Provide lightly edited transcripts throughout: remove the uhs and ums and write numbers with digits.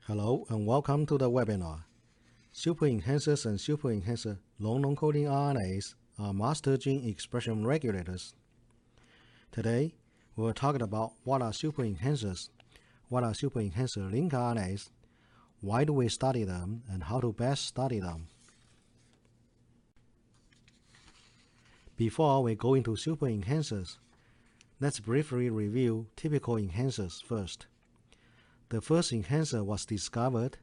Hello and welcome to the webinar. Super enhancers and super enhancer long non-coding RNAs are master gene expression regulators. Today, we will talk about what are super enhancers, what are super enhancer lincRNAs, why do we study them, and how to best study them. Before we go into super enhancers, let's briefly review typical enhancers first. The first enhancer was discovered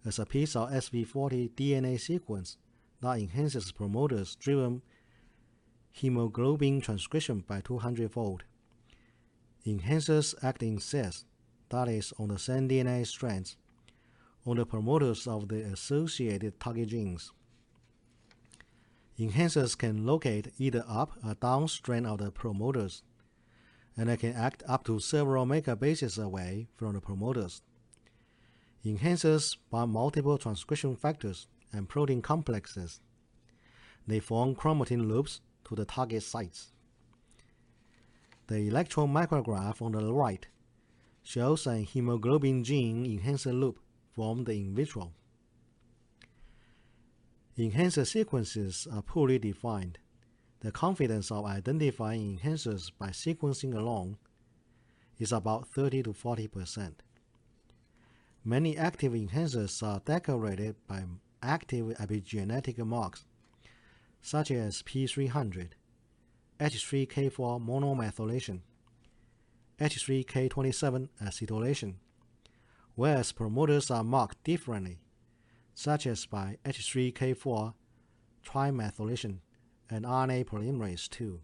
as a piece of SV40 DNA sequence that enhances promoters-driven hemoglobin transcription by 200-fold. Enhancers act in sets, that is, on the same DNA strands, on the promoters of the associated target genes. Enhancers can locate either up or downstream of the promoters, and they can act up to several megabases away from the promoters. Enhancers bind multiple transcription factors and protein complexes. They form chromatin loops to the target sites. The electron micrograph on the right shows a hemoglobin gene enhancer loop formed in vitro. Enhancer sequences are poorly defined. The confidence of identifying enhancers by sequencing alone is about 30 to 40%. Many active enhancers are decorated by active epigenetic marks, such as P300, H3K4 monomethylation, H3K27 acetylation, whereas promoters are marked differently, such as by H3K4 trimethylation and RNA polymerase II.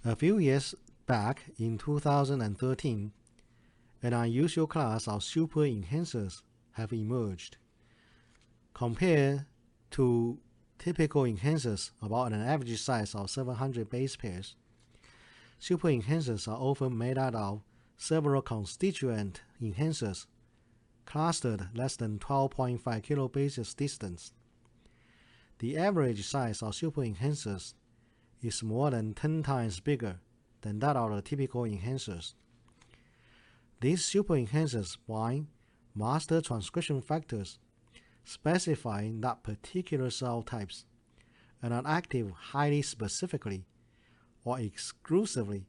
A few years back, in 2013, an unusual class of super enhancers have emerged. Compared to typical enhancers about an average size of 700 base pairs, super enhancers are often made out of several constituent enhancers clustered less than 12.5 kilobases distance. The average size of super enhancers is more than 10 times bigger than that of the typical enhancers. These super enhancers bind master transcription factors specifying that particular cell types and are active highly specifically or exclusively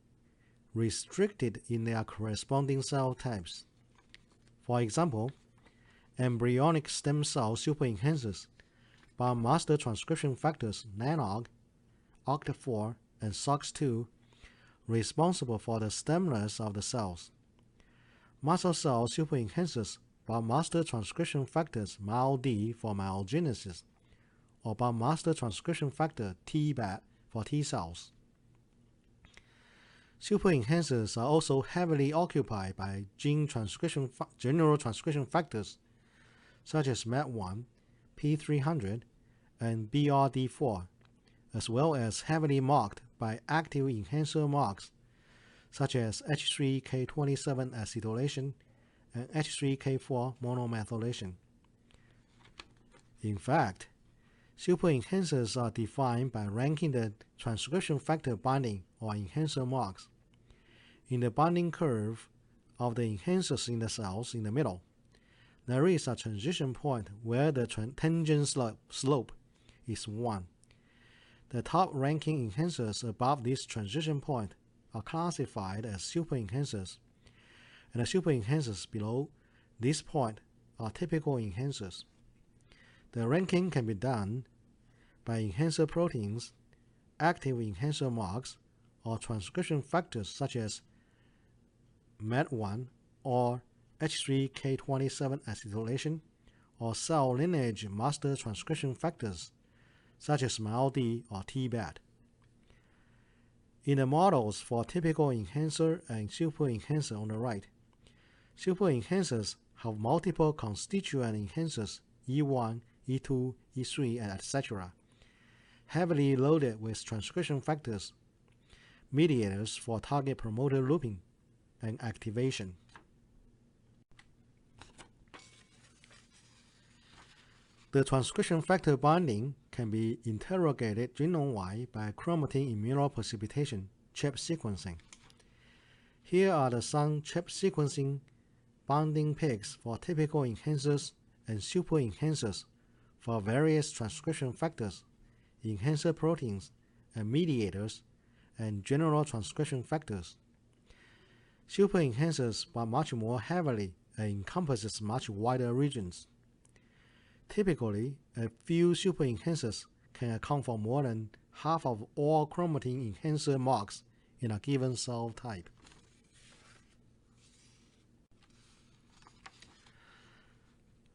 restricted in their corresponding cell types. For example, embryonic stem cell super enhancers bind master transcription factors NANOG, OCT4, and SOX2 responsible for the stemness of the cells. Muscle cell super enhancers bind master transcription factors MYOLD for myelogenesis, or bind master transcription factor TBAT for T cells. Super enhancers are also heavily occupied by general transcription factors such as MET1, P300, and BRD4, as well as heavily marked by active enhancer marks such as H3K27 acetylation and H3K4 monomethylation. In fact, super enhancers are defined by ranking the transcription factor binding or enhancer marks in the binding curve of the enhancers in the cells in the middle. There is a transition point where the tangent slope is 1. The top-ranking enhancers above this transition point are classified as super enhancers, and the super enhancers below this point are typical enhancers. The ranking can be done by enhancer proteins, active enhancer marks, or transcription factors such as MET1 or H3K27 acetylation, or cell lineage master transcription factors such as MYOLD or TBAT. In the models for typical enhancer and super enhancer on the right, super enhancers have multiple constituent enhancers E1, E2, E3, and etc., heavily loaded with transcription factors, mediators for target promoter looping and activation. The transcription factor binding can be interrogated genome-wide by chromatin immunoprecipitation, CHIP sequencing. Here are some chip sequencing binding pegs for typical enhancers and super enhancers for various transcription factors, enhancer proteins, and mediators, and general transcription factors. Super enhancers bind much more heavily and encompasses much wider regions. Typically, a few super enhancers can account for more than half of all chromatin enhancer marks in a given cell type.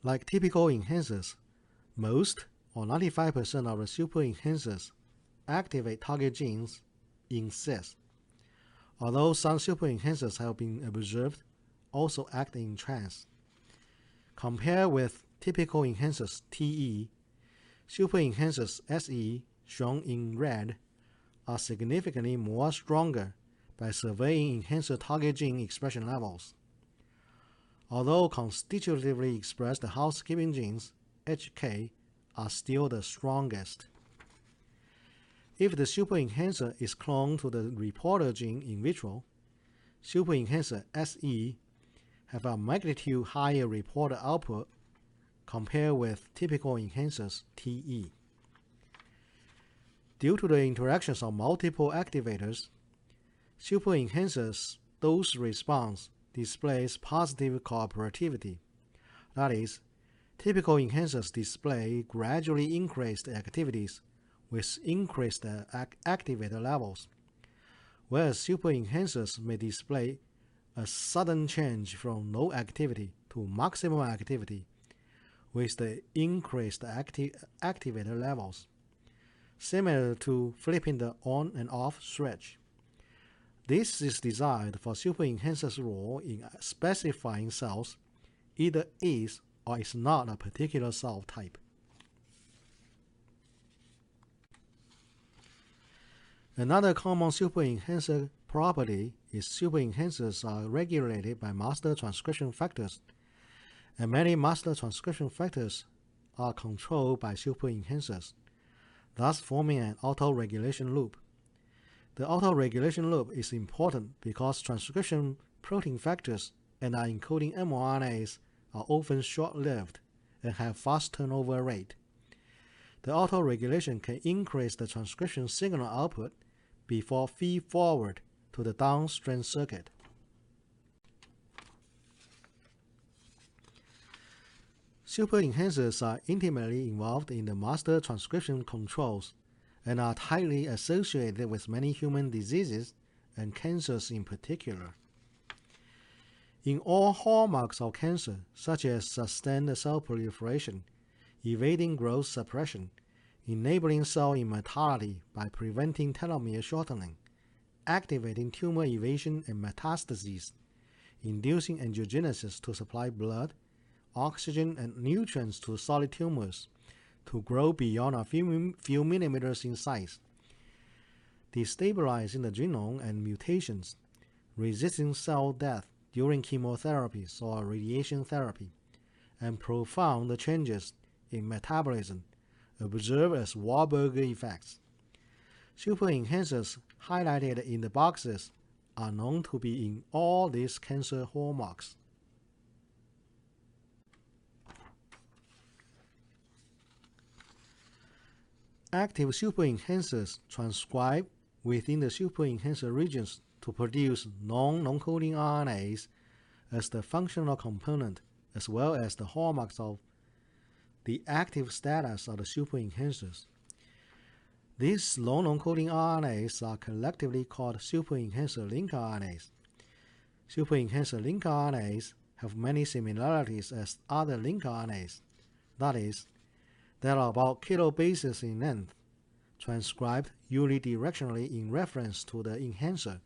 Like typical enhancers, most or 95% of the super enhancers activate target genes in cis, although some super enhancers have been observed also act in trans. Compared with typical enhancers TE, super enhancers SE, shown in red, are significantly more stronger by surveying enhancer target gene expression levels. Although constitutively expressed housekeeping genes, HK, are still the strongest. If the super enhancer is cloned to the reporter gene in vitro, super enhancer SE have a magnitude higher reporter output compared with typical enhancers TE. Due to the interactions of multiple activators, super enhancers dose response displays positive cooperativity. That is, typical enhancers display gradually increased activities with increased activator levels, whereas super enhancers may display a sudden change from low activity to maximum activity with the increased activator levels, similar to flipping the on and off switch. This is designed for super enhancer's role in specifying cells either is or is not a particular cell type. Another common super enhancer property is super enhancers are regulated by master transcription factors, and many master transcription factors are controlled by super enhancers, thus forming an auto-regulation loop. The auto-regulation loop is important because transcription protein factors and are encoding mRNAs are often short-lived and have fast turnover rate. The auto-regulation can increase the transcription signal output before feed-forward to the downstream circuit. Super enhancers are intimately involved in the master transcription controls and are tightly associated with many human diseases and cancers in particular. In all hallmarks of cancer, such as sustained cell proliferation, evading growth suppression, enabling cell immortality by preventing telomere shortening, activating tumor evasion and metastases, inducing angiogenesis to supply blood, oxygen, and nutrients to solid tumors to grow beyond a few millimeters in size, destabilizing the genome and mutations, resisting cell death during chemotherapies or radiation therapy, and profound changes in metabolism observed as Warburg effects. Super enhancers highlighted in the boxes are known to be in all these cancer hallmarks. Active super enhancers transcribe within the super enhancer regions to produce non-coding RNAs as the functional component as well as the hallmarks of the active status of the super enhancers. These non-coding RNAs are collectively called super enhancer LNCRNAs. Super enhancer LNCRNAs have many similarities as other LNCRNAs. That is, there are about kilobases in length, transcribed unidirectionally in reference to the enhancer.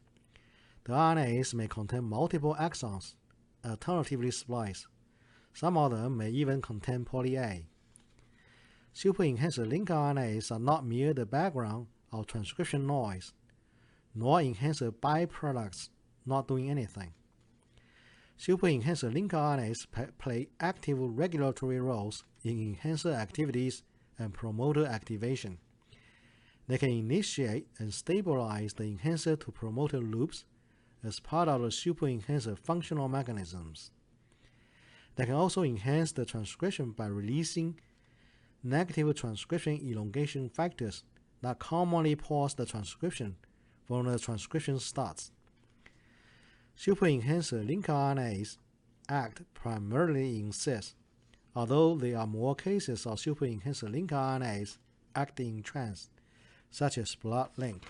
The RNAs may contain multiple exons, alternatively spliced. Some of them may even contain poly-A. Super enhancer LNCRNAs are not mere the background of transcription noise, nor enhancer byproducts not doing anything. Super enhancer LNCRNAs play active regulatory roles in enhancer activities and promoter activation. They can initiate and stabilize the enhancer to promoter loops as part of the super-enhancer functional mechanisms. They can also enhance the transcription by releasing negative transcription elongation factors that commonly pause the transcription when the transcription starts. Super-enhancer lincRNAs act primarily in cis, although there are more cases of super-enhancer lincRNAs acting in trans, such as blood link.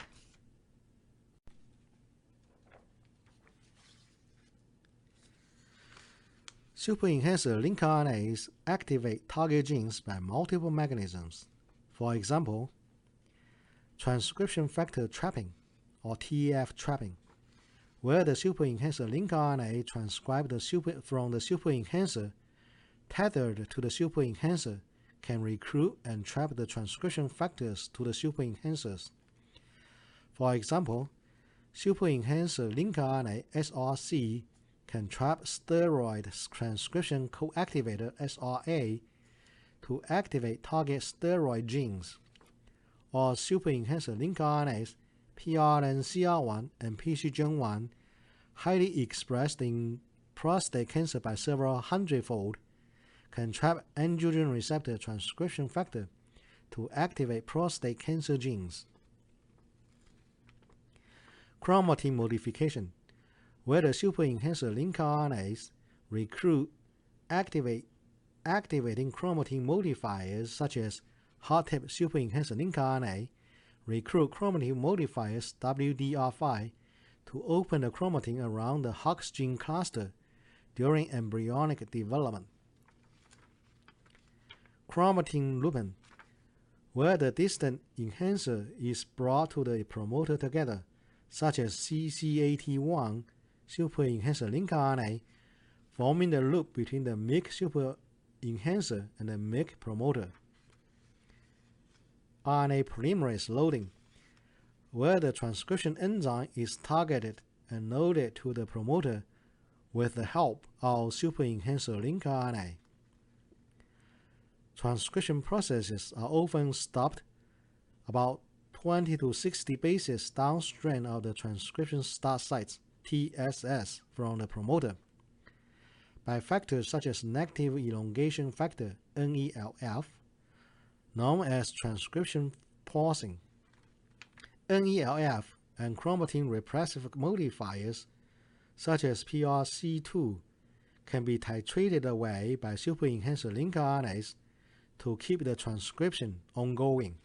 Super-enhancer lincRNAs activate target genes by multiple mechanisms. For example, transcription factor trapping, or TF trapping, where the super-enhancer lincRNA transcribed from the super-enhancer tethered to the super-enhancer can recruit and trap the transcription factors to the super-enhancers. For example, super-enhancer lincRNA SRC can trap steroid transcription co-activator SRA to activate target steroid genes, or super-enhancer lincRNAs PRNCR1 and PCGen1, highly expressed in prostate cancer by several hundredfold, can trap androgen receptor transcription factor to activate prostate cancer genes. Chromatin modification, where the super-enhancer lincRNAs recruit activating chromatin modifiers such as hot-tip super-enhancer lincRNA, recruit chromatin modifiers WDR5 to open the chromatin around the Hox gene cluster during embryonic development. Chromatin looping, where the distant enhancer is brought to the promoter together, such as CCAT1 super-enhancer lincRNA, forming the loop between the MYC super-enhancer and the MYC promoter. RNA polymerase loading, where the transcription enzyme is targeted and loaded to the promoter with the help of super-enhancer lincRNA. Transcription processes are often stopped about 20 to 60 bases downstream of the transcription start sites TSS from the promoter by factors such as negative elongation factor NELF, known as transcription pausing. NELF and chromatin repressive modifiers such as PRC2 can be titrated away by super-enhancer lincRNAs to keep the transcription ongoing.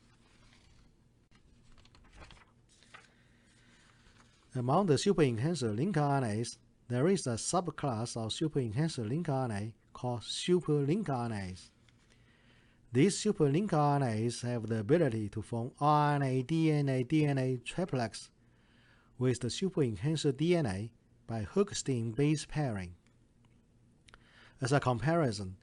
Among the super-enhancer lincRNAs, there is a subclass of super-enhancer lincRNA called super-lincRNAs. These super-lincRNAs have the ability to form RNA-DNA-DNA triplex with the super-enhancer DNA by Hookstein base pairing. As a comparison,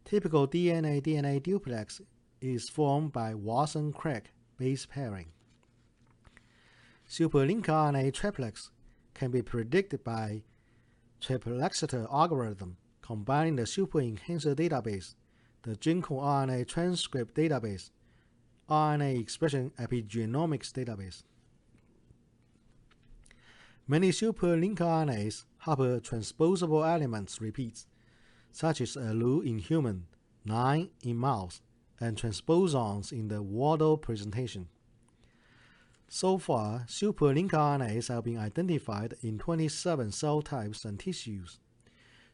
typical DNA-DNA duplex is formed by Watson-Crick base pairing. Super-lincRNA triplex can be predicted by triplexator algorithm combining the super-enhancer database, the GenCo RNA transcript database, RNA expression epigenomics database. Many super-lincRNAs harbor transposable elements repeats, such as allele in human, 9 in mouse, and transposons in the Waddell presentation. So far, super-lincRNAs have been identified in 27 cell types and tissues,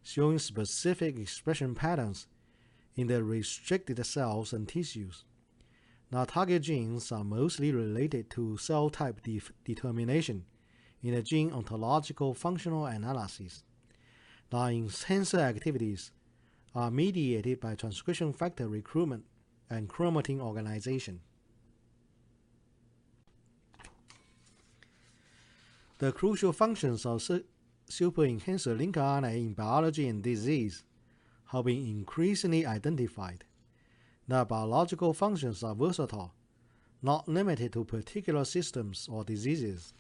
showing specific expression patterns in the restricted cells and tissues. Now, target genes are mostly related to cell type determination in the gene ontological functional analysis. Now, enhancer activities are mediated by transcription factor recruitment and chromatin organization. The crucial functions of super-enhancer lincRNA in biology and disease have been increasingly identified. Their biological functions are versatile, not limited to particular systems or diseases.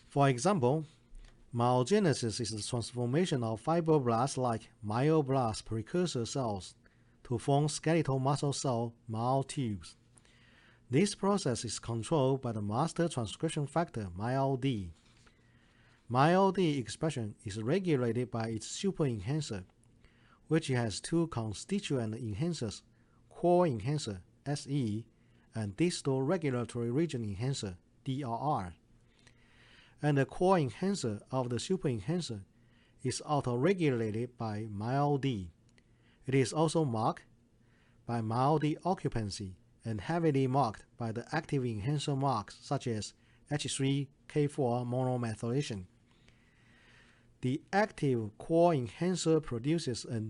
For example, myogenesis is the transformation of fibroblast-like myoblast precursor cells to form skeletal muscle cell myotubes. This process is controlled by the master transcription factor MyLD. MyLD expression is regulated by its super-enhancer, which has two constituent enhancers, core enhancer SE and distal regulatory region enhancer DRR. And the core enhancer of the super-enhancer is auto-regulated by MyLD. It is also marked by MyLD occupancy and heavily marked by the active enhancer marks such as H3K4 monomethylation. The active core enhancer produces a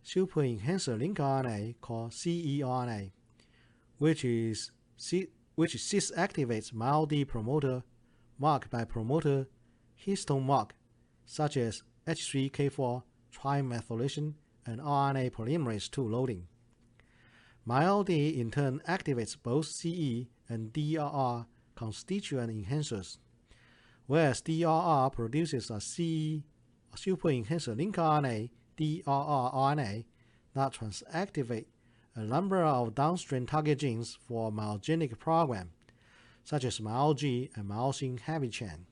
super-enhancer lincRNA called SE-lncRNA, which cis-activates MyLD promoter marked by promoter histone mark such as H3K4 trimethylation and RNA polymerase II loading. MyLD in turn activates both CE and DRR constituent enhancers, whereas DRR produces a CE super-enhancer lincRNA DRR-RNA that transactivate a number of downstream target genes for myogenic program, such as MyLG and myosin heavy chain.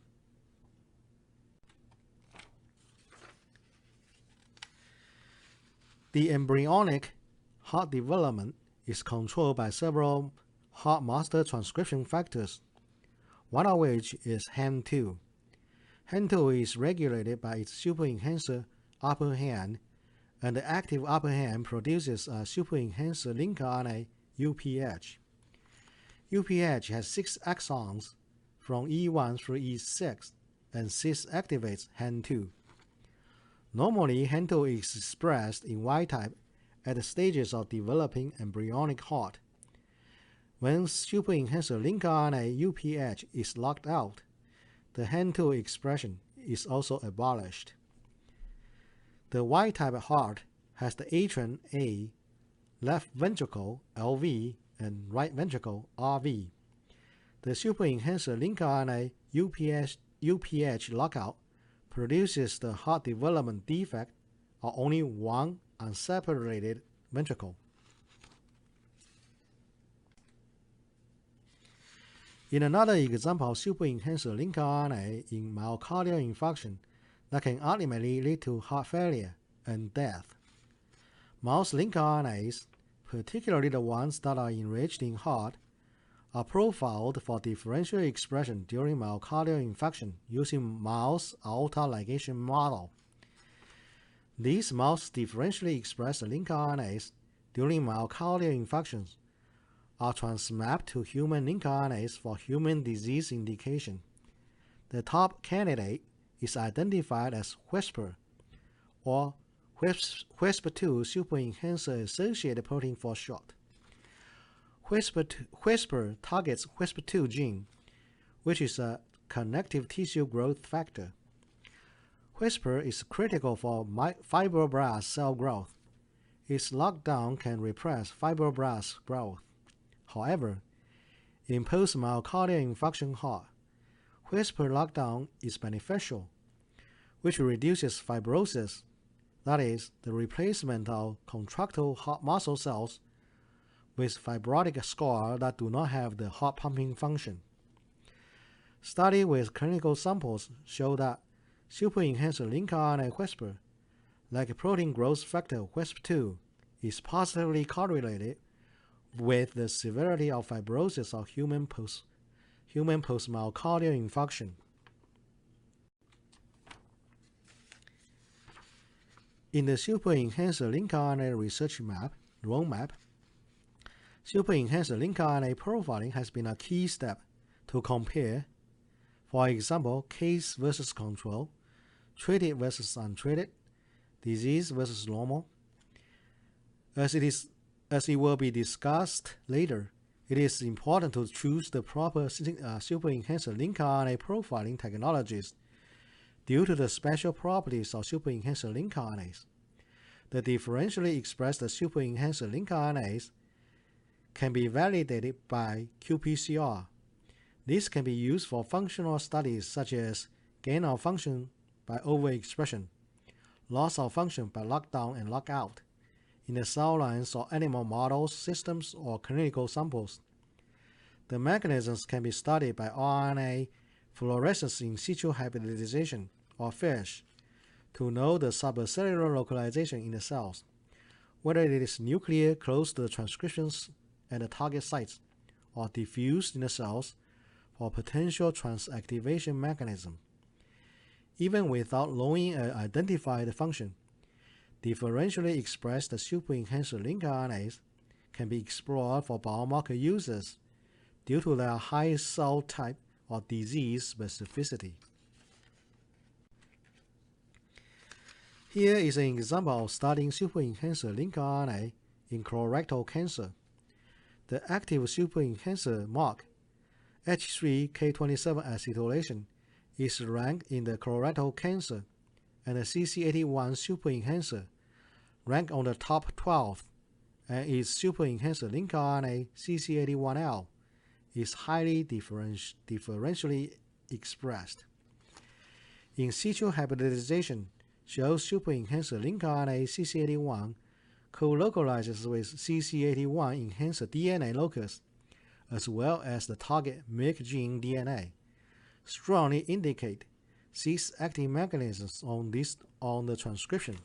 The embryonic heart development is controlled by several heart master transcription factors, one of which is HAM2. HAM2 is regulated by its super-enhancer upper hand, and the active upper hand produces a super-enhancer lincRNA UPH. UPH has 6 exons from E1 through E6 and cis-activates HAM2. Normally, HAM2 is expressed in Y-type at the stages of developing embryonic heart. When super-enhancer lincRNA UPH is locked out, the HAM2 expression is also abolished. The Y-type heart has the atrium A, left ventricle LV, and right ventricle RV. The super-enhancer lincRNA UPH lockout produces the heart development defect of only one unseparated ventricle. In another example of super-enhancer lincRNA in myocardial infarction that can ultimately lead to heart failure and death, mouse lincRNAs, particularly the ones that are enriched in heart, are profiled for differential expression during myocardial infarction using mouse aorta ligation model. These mouse differentially expressed lincRNAs during myocardial infarctions are transmapped to human lincRNAs for human disease indication. The top candidate is identified as WHISPR, or WHISPR2 super-enhancer associated protein for short. WHISPR targets WHISPR2 gene, which is a connective tissue growth factor. WHISPR is critical for fibroblast cell growth. Its lockdown can repress fibroblast growth. However, in post-myocardial infarction heart, WHISPR lockdown is beneficial, which reduces fibrosis, that is, the replacement of contractile heart muscle cells with fibrotic scar that do not have the heart pumping function. Studies with clinical samples show that super-enhancer lincRNA WHISPR, like protein growth factor WHISPR2, is positively correlated with the severity of fibrosis of human post-myocardial infarction. In the super-enhancer lincRNA research roadmap, super-enhancer lincRNA profiling has been a key step to compare, for example, case versus control, treated versus untreated, disease versus normal. As it will be discussed later, it is important to choose the proper super-enhancer lincRNA profiling technologies due to the special properties of super-enhancer lincRNAs. The differentially expressed super-enhancer lincRNAs can be validated by qPCR. This can be used for functional studies such as gain of function by overexpression, loss of function by lockdown and lockout, in the cell lines or animal models, systems, or clinical samples. The mechanisms can be studied by RNA fluorescence in situ hybridization, or FISH, to know the subcellular localization in the cells, whether it is nuclear close to the transcriptions at the target sites, or diffused in the cells for potential transactivation mechanism. Even without knowing an identified function, differentially expressed super-enhancer lincRNAs can be explored for biomarker uses due to their high cell type or disease specificity. Here is an example of studying super-enhancer lincRNA in colorectal cancer. The active super-enhancer mark, H3K27 acetylation, is ranked in the colorectal cancer, and the CC81 super-enhancer ranked on the top 12, and its super-enhancer lincRNA CC81L is highly differentially expressed. In situ hybridization shows super-enhancer lincRNA CC81 co-localizes with CC81 enhancer DNA locus, as well as the target MYC gene DNA, strongly indicate cis-acting mechanisms on the transcription.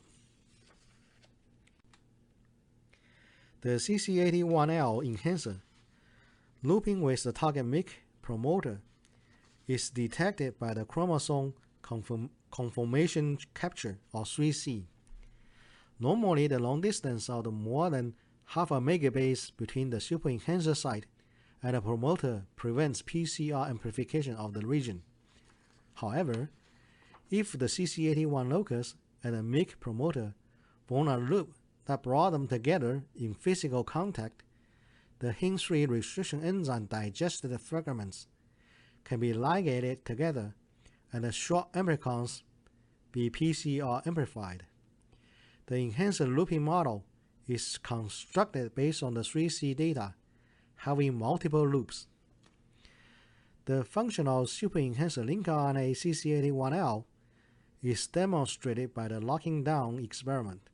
The CC81L enhancer, looping with the target MYC promoter, is detected by the chromosome conformation capture, or 3C. Normally, the long distance of more than half a megabase between the super-enhancer site and the promoter prevents PCR amplification of the region. However, if the CC81 locus and the MYC promoter form a loop that brought them together in physical contact, the Hin3 restriction enzyme digested fragments can be ligated together and the short amplicons be PCR amplified. The enhancer looping model is constructed based on the 3C data, having multiple loops. The functional super-enhancer lincRNA CC81L is demonstrated by the locking down experiment.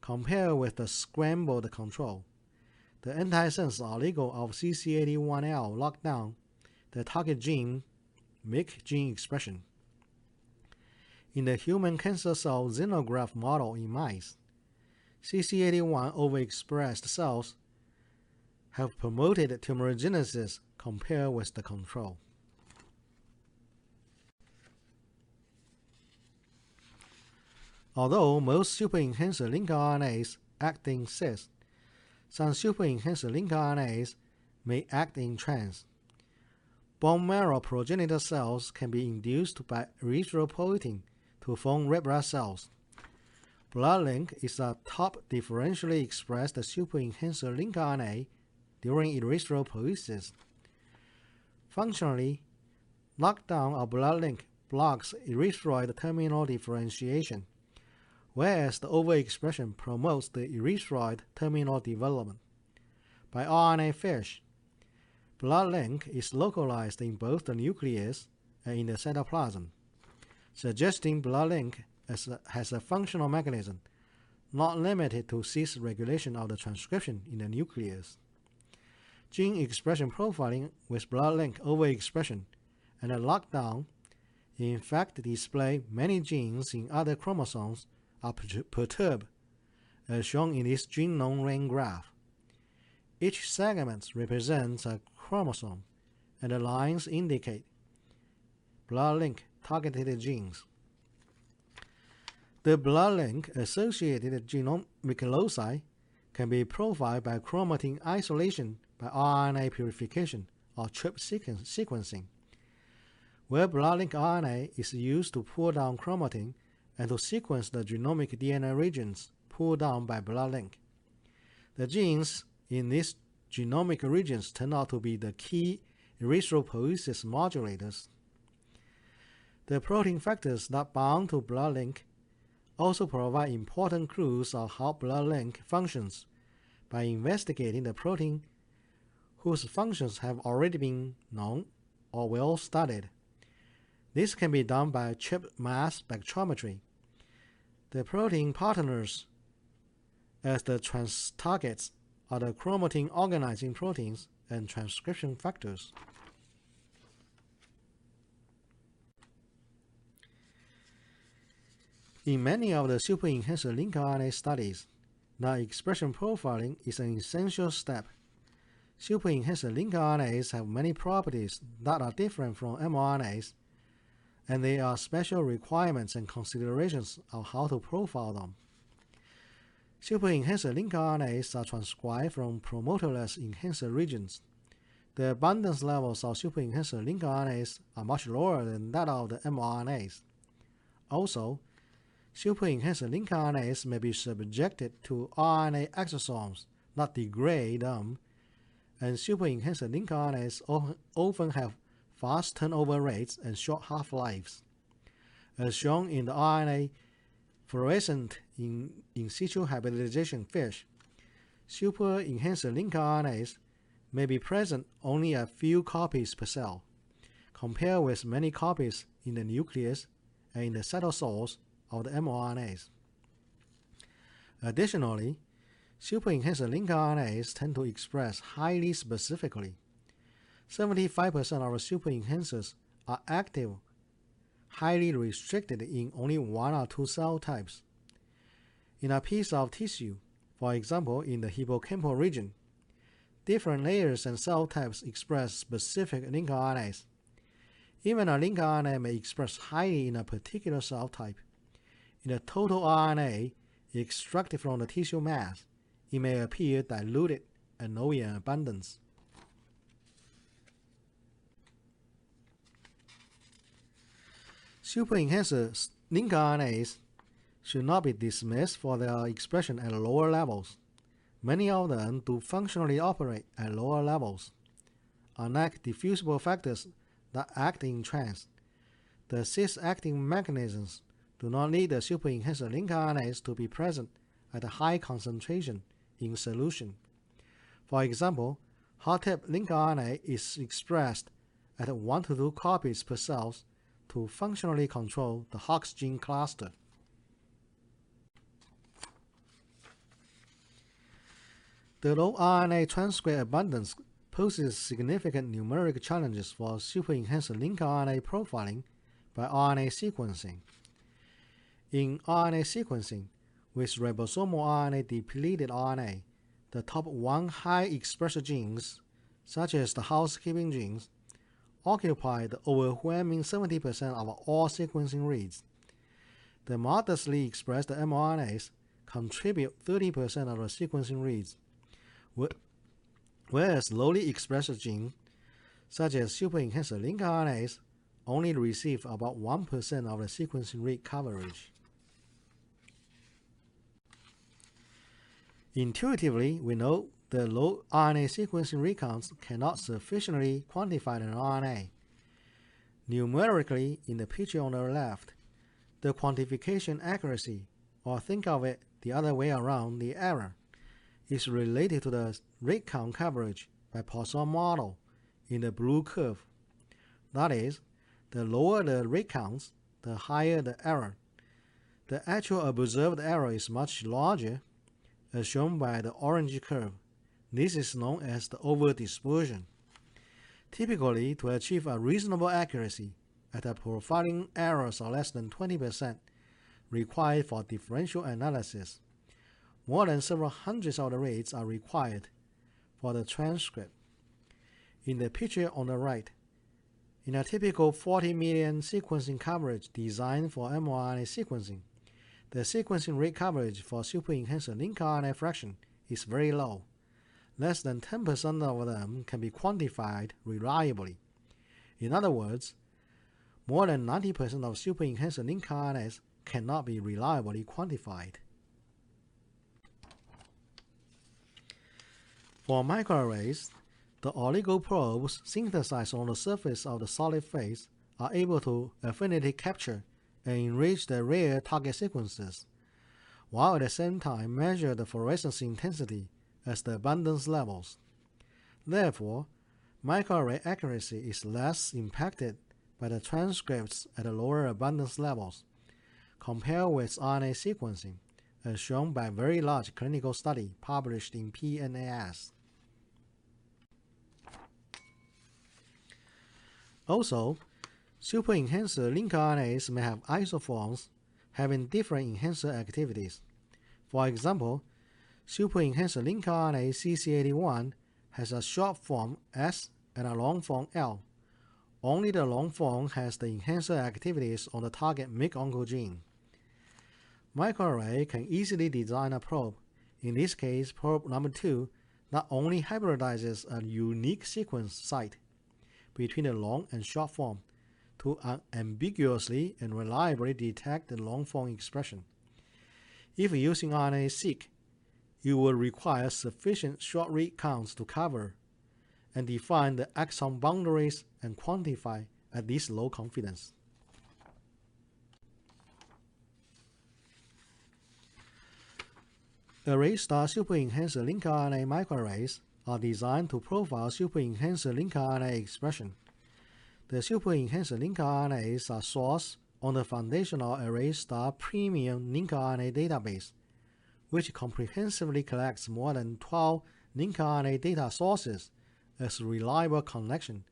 Compared with the scrambled control, the antisense oligo of CC81L locked down the target gene MYC gene expression. In the human cancer cell xenograft model in mice, CC81 overexpressed cells have promoted tumorigenesis compared with the control. Although most super-enhancer lincRNAs act in cis, some super-enhancer lincRNAs may act in trans. Bone marrow progenitor cells can be induced by erythropoietin to form red blood cells. BloodLink is a top differentially expressed super-enhancer lincRNA during erythropoiesis. Functionally, knockdown of BloodLink blocks erythroid terminal differentiation, whereas the overexpression promotes the erythroid terminal development. By RNA FISH, BloodLink is localized in both the nucleus and in the cytoplasm, suggesting BloodLink has a functional mechanism not limited to cis regulation of the transcription in the nucleus. Gene expression profiling with BloodLink overexpression and a lockdown in fact display many genes in other chromosomes are perturbed, as shown in this genome ring graph. Each segment represents a chromosome, and the lines indicate BloodLink targeted genes. The BloodLink associated genomic loci can be profiled by chromatin isolation by RNA purification or trip sequencing, where BloodLink RNA is used to pull down chromatin and to sequence the genomic DNA regions pulled down by BloodLink. The genes in these genomic regions turn out to be the key erythropoiesis modulators. The protein factors that bound to BloodLink also provide important clues of how BloodLink functions by investigating the protein whose functions have already been known or well studied. This can be done by chip mass spectrometry. The protein partners as the trans targets are the chromatin organizing proteins and transcription factors. In many of the super-enhanced lincRNA studies, the expression profiling is an essential step. Super-enhanced lincRNAs have many properties that are different from mRNAs, and there are special requirements and considerations of how to profile them. Super-enhanced lincRNAs are transcribed from promoterless enhancer regions. The abundance levels of super-enhanced lincRNAs are much lower than that of the mRNAs. Also, super-enhanced lincRNAs may be subjected to RNA exosomes that degrade them, and super-enhanced lincRNAs often have fast turnover rates and short half-lives. As shown in the RNA fluorescent in situ hybridization fish, super-enhanced lincRNAs may be present only a few copies per cell, compared with many copies in the nucleus and in the cytosol of the mRNAs. Additionally, super-enhanced lincRNAs tend to express highly specifically. 75% of super-enhancers are active, highly restricted in only one or two cell types. In a piece of tissue, for example in the hippocampal region, different layers and cell types express specific lincRNAs. Even a lincRNA may express highly in a particular cell type. In the total RNA extracted from the tissue mass, it may appear diluted and low in abundance. Super-enhanced lincRNAs should not be dismissed for their expression at lower levels. Many of them do functionally operate at lower levels. Unlike diffusible factors that act in trans, the cis-acting mechanisms do not need the super-enhanced lincRNAs to be present at a high concentration in solution. For example, hot-tip lincRNA is expressed at 1 to 2 copies per cell to functionally control the Hox gene cluster. The low RNA transcript abundance poses significant numeric challenges for super-enhanced lincRNA profiling by RNA sequencing. In RNA sequencing, with ribosomal RNA depleted RNA, the top 1 high expressor genes, such as the housekeeping genes, occupy the overwhelming 70% of all sequencing reads. The modestly expressed mRNAs contribute 30% of the sequencing reads, whereas lowly expressed genes, such as super-enhanced lincRNAs, only receive about 1% of the sequencing read coverage. Intuitively, we know the low RNA sequencing read counts cannot sufficiently quantify an RNA. Numerically, in the picture on the left, the quantification accuracy, or think of it the other way around, the error, is related to the read count coverage by Poisson model in the blue curve. That is, the lower the read counts, the higher the error. The actual observed error is much larger, as shown by the orange curve. This is known as the over-dispersion. Typically, to achieve a reasonable accuracy at a profiling errors of less than 20% required for differential analysis, more than several hundreds of the reads are required for the transcript. In the picture on the right, in a typical 40 million sequencing coverage designed for mRNA sequencing, the sequencing rate coverage for super-enhanced lincRNA fraction is very low. Less than 10% of them can be quantified reliably. In other words, more than 90% of super-enhanced lincRNAs cannot be reliably quantified. For microarrays, the oligoprobes synthesized on the surface of the solid phase are able to affinity capture and enrich the rare target sequences, while at the same time measure the fluorescence intensity as the abundance levels. Therefore, microarray accuracy is less impacted by the transcripts at the lower abundance levels, compared with RNA sequencing, as shown by a very large clinical study published in PNAS. Also, super-enhancer lincRNAs may have isoforms having different enhancer activities. For example, super-enhancer lincRNA CC81 has a short form S and a long form L. Only the long form has the enhancer activities on the target MYC-oncogene. Microarray can easily design a probe. In this case, probe number 2 not only hybridizes a unique sequence site between the long and short form to unambiguously and reliably detect the long form expression. If using RNA-seq, you will require sufficient short read counts to cover and define the exon boundaries and quantify at this low confidence. Arraystar super-enhancer lincRNA microarrays are designed to profile super-enhancer lincRNA expression. The super-enhancer lincRNAs are sourced on the foundational Arraystar Premium lincRNA database, which comprehensively collects more than 12 lincRNA data sources as reliable collection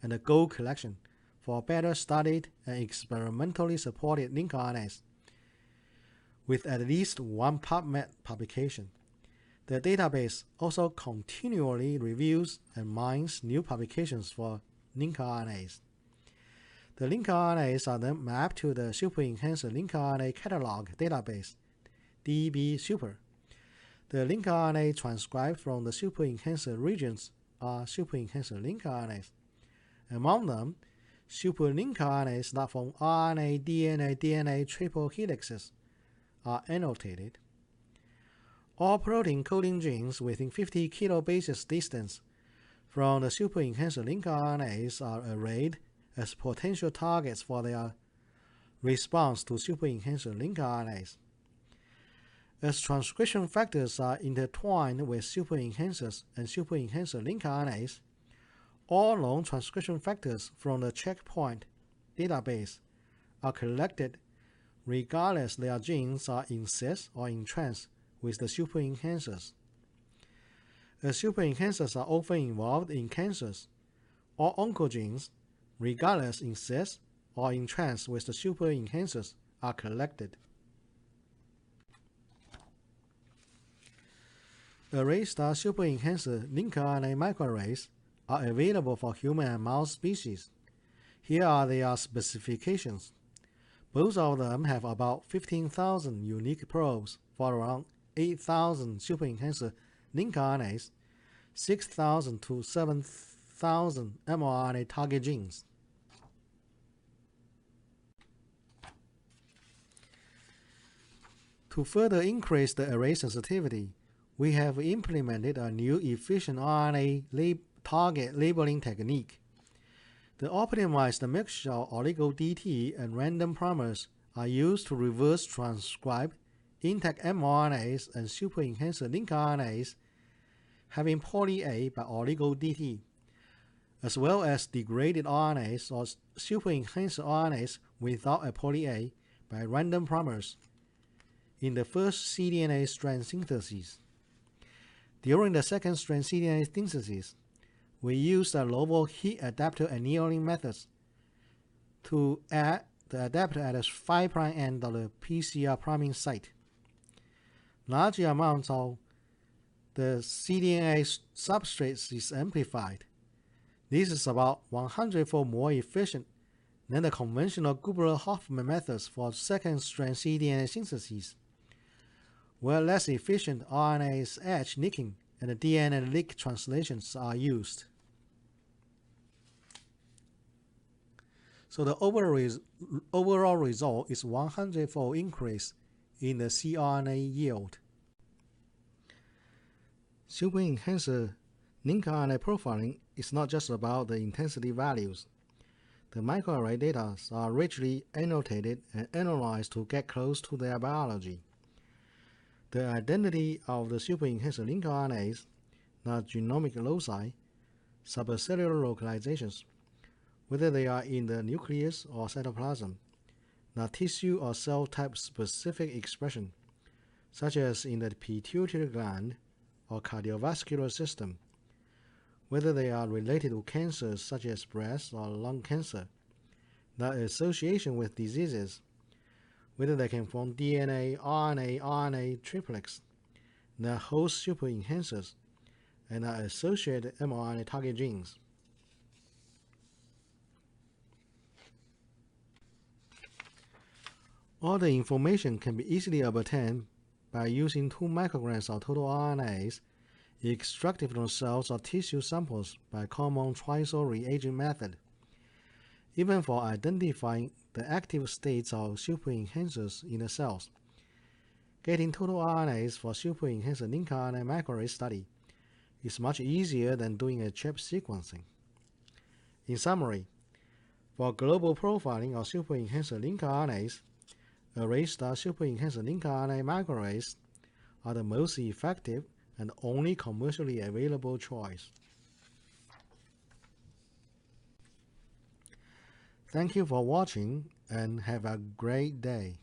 and a gold collection for better studied and experimentally supported lincRNAs, with at least one PubMed publication. The database also continually reviews and mines new publications for lincRNAs. The lincRNAs are then mapped to the super-enhancer lincRNA catalog database, DB-Super. The lincRNA transcribed from the super-enhancer regions are super-enhancer lincRNAs. Among them, super lincRNAs that form RNA, DNA triple helixes are annotated. All protein coding genes within 50 kilobases distance from the super-enhancer lincRNAs are arrayed as potential targets for their response to super-enhancer lincRNAs. As transcription factors are intertwined with super-enhancers and super-enhancer lincRNAs, all known transcription factors from the checkpoint database are collected regardless their genes are in cis or in trans with the super-enhancers. As super-enhancers are often involved in cancers, all oncogenes, regardless in cis or in trans with the super-enhancers, are collected. Arraystar super-enhancer lincRNA microarrays are available for human and mouse species. Here are their specifications. Both of them have about 15,000 unique probes for around 8,000 super-enhancer lincRNAs, 6,000 to 7,000 mRNA target genes. To further increase the array sensitivity, we have implemented a new efficient RNA target labeling technique. The optimized mixture of oligo-DT and random primers are used to reverse transcribe intact mRNAs and super-enhancer lincRNAs having poly-A by oligo-DT, as well as degraded RNAs or super-enhancer RNAs without a poly-A by random primers in the first cDNA strand synthesis. During the second strand cDNA synthesis, we used a novel heat adapter annealing methods to add the adapter at the 5' end of the PCR priming site. Large amounts of the cDNA substrate is amplified. This is about 100-fold more efficient than the conventional Gubler-Hoffman methods for second strand cDNA synthesis, where less efficient RNase edge nicking and the DNA leak translations are used. So the overall result is 100-fold increase in the cRNA yield. Super-enhancer lincRNA profiling is not just about the intensity values. The microarray data are richly annotated and analyzed to get close to their biology. The identity of the super-enhancer lincRNAs, the genomic loci, subcellular localizations, whether they are in the nucleus or cytoplasm, the tissue or cell type specific expression, such as in the pituitary gland or cardiovascular system, whether they are related to cancers such as breast or lung cancer, their association with diseases, whether they can form DNA, RNA, RNA triplets, their host super enhancers, and their associated mRNA target genes. All the information can be easily obtained by using 2 micrograms of total RNAs extracted from cells or tissue samples by common triazole reagent method. Even for identifying the active states of super enhancers in the cells, getting total RNAs for super enhancer lincRNA microarray study is much easier than doing a chip sequencing. In summary, for global profiling of super enhancer lincRNAs, Arraystar super enhancer lincRNA microarrays are the most effective and only commercially available choice. Thank you for watching and have a great day.